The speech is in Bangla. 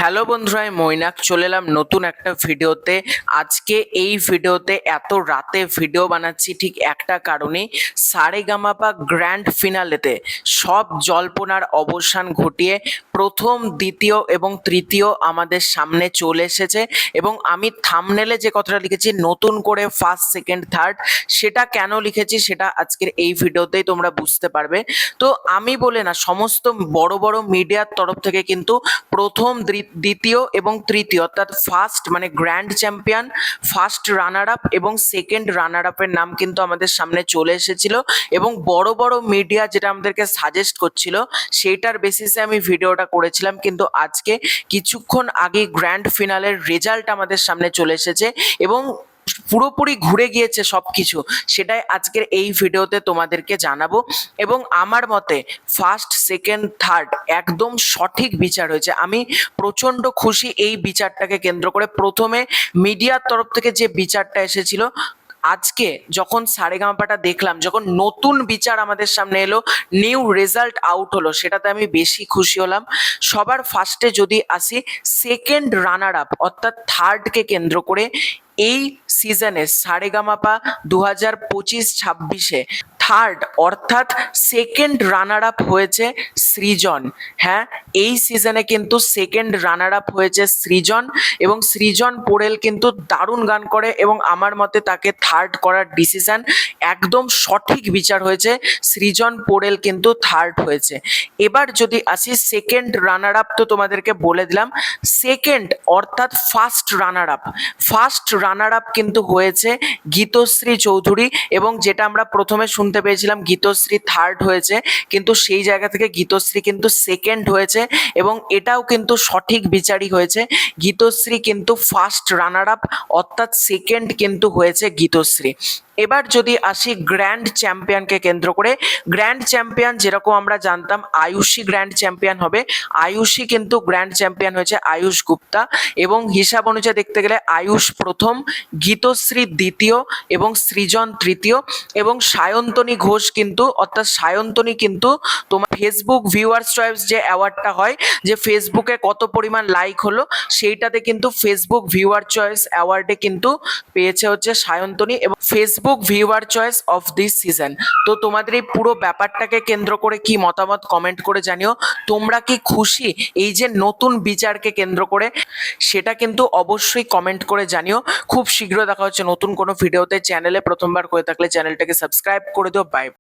হ্যালো বন্ধুরা, আমি মৈনাক চলে এলাম নতুন একটা ভিডিওতে। আজকে এই ভিডিওতে এত রাতে ভিডিও বানাচ্ছি ঠিক একটা কারণে, সারেগামাপা গ্র্যান্ড ফিনালেতে সব জল্পনার অবসান ঘটিয়ে প্রথম, দ্বিতীয় এবং তৃতীয় আমাদের সামনে চলে এসেছে। এবং আমি থাম্বনেলে যে কথাটা লিখেছি নতুন করে ফার্স্ট, সেকেন্ড, থার্ড, সেটা কেন লিখেছি সেটা আজকের এই ভিডিওতেই তোমরা বুঝতে পারবে। তো আমি বলে না, সমস্ত বড় বড় মিডিয়ার তরফ থেকে কিন্তু প্রথম, দ্বিতীয় এবং তৃতীয় অর্থাৎ ফার্স্ট মানে grand champion, first runner up এবং সেকেন্ড রানার আপের নাম কিন্তু আমাদের সামনে চলে এসেছিল। এবং বড় বড় মিডিয়া যেটা আমাদেরকে সাজেস্ট করছিল সেইটার বেসিসে আমি ভিডিওটা করেছিলাম, কিন্তু আজকে কিছুক্ষণ আগে গ্র্যান্ড ফিনালের রেজাল্ট আমাদের সামনে চলে এসেছে এবং পুরোপুরি ঘুরে গিয়েছে সবকিছু। সেটাই আজকের এই ভিডিওতে তোমাদেরকে জানাবো। এবং আমার মতে ফার্স্ট, সেকেন্ড, থার্ড একদম সঠিক বিচার হয়েছে। আমি প্রচন্ড খুশি এই বিচারটাকে কেন্দ্র করে। প্রথমে মিডিয়ার তরফ থেকে যে বিচারটা এসেছিল, আজকে যখন সারেগামাপাটা দেখলাম, যখন নতুন বিচার আমাদের সামনে এলো, নিউ রেজাল্ট আউট হলো, সেটাতে আমি বেশি খুশি হলাম। সবার ফার্স্টে যদি আসি, সেকেন্ড রানার আপ অর্থাৎ থার্ডকে কেন্দ্র করে এই সিজনে সারেগামাপা 2025-26 থার্ড অর্থাৎ সেকেন্ড রানার আপ হয়েছে সৃজন। হ্যাঁ, এই সিজনে কিন্তু সেকেন্ড রানার আপ হয়েছে সৃজন, এবং সৃজন পোরেল কিন্তু দারুণ গান করে এবং আমার মতে তাকে থার্ড করার ডিসিশন একদম সঠিক বিচার হয়েছে। সৃজন পোরেল কিন্তু থার্ড হয়েছে। এবার যদি আসি সেকেন্ড রানার আপ, তো তোমাদেরকে বলে দিলাম সেকেন্ড অর্থাৎ first runner up. First runner up কিন্তু হয়েছে গীতশ্রী চৌধুরী, এবং যেটা আমরা প্রথমে শুনতে পেয়েছিলাম গীতশ্রী থার্ড হয়েছে, কিন্তু সেই জায়গা থেকে গীতশ্রী কিন্তু সেকেন্ড হয়েছে এবং এটাও কিন্তু সঠিক বিচারই হয়েছে। গীতশ্রী কিন্তু ফার্স্ট রানার আপ অর্থাৎ সেকেন্ড কিন্তু হয়েছে গীতশ্রী। এবার যদি আসি গ্র্যান্ড চ্যাম্পিয়নকে কেন্দ্র করে, গ্র্যান্ড চ্যাম্পিয়ন যেরকম আমরা জানতাম আয়ুষী গ্র্যান্ড চ্যাম্পিয়ন হবে, আয়ুষী কিন্তু গ্র্যান্ড চ্যাম্পিয়ন হয়েছে আয়ুষ গুপ্তা। এবং হিসাব অনুযায়ী দেখতে গেলে আয়ুষ প্রথম, গীতশ্রী দ্বিতীয় এবং সৃজন তৃতীয়, এবং সায়ন্তনী ঘোষ কিন্তু অর্থাৎ সায়ন্তনী কিন্তু তোমার ফেসবুক ভিউয়ার্স চয়েস যে অ্যাওয়ার্ডটা হয়, যে ফেসবুকে কত পরিমাণ লাইক হলো, সেইটাতে কিন্তু ফেসবুক ভিউয়ার চয়েস অ্যাওয়ার্ডে কিন্তু পেয়েছে হচ্ছে সায়ন্তনী এবং Facebook viewer choice of this season. তো তোমাদের এই পুরো ব্যাপারটাকে কেন্দ্র করে কি মতামত কমেন্ট করে জানিও। তোমরা কি খুশি এই যে নতুন বিচারকে কেন্দ্র করে, সেটা কিন্তু অবশ্যই কমেন্ট করে জানিও। খুব শীঘ্র দেখা হচ্ছে নতুন কোনো ভিডিওতে। চ্যানেলে প্রথমবার করে থাকলে চ্যানেলটাকে সাবস্ক্রাইব করে দিও। বাই।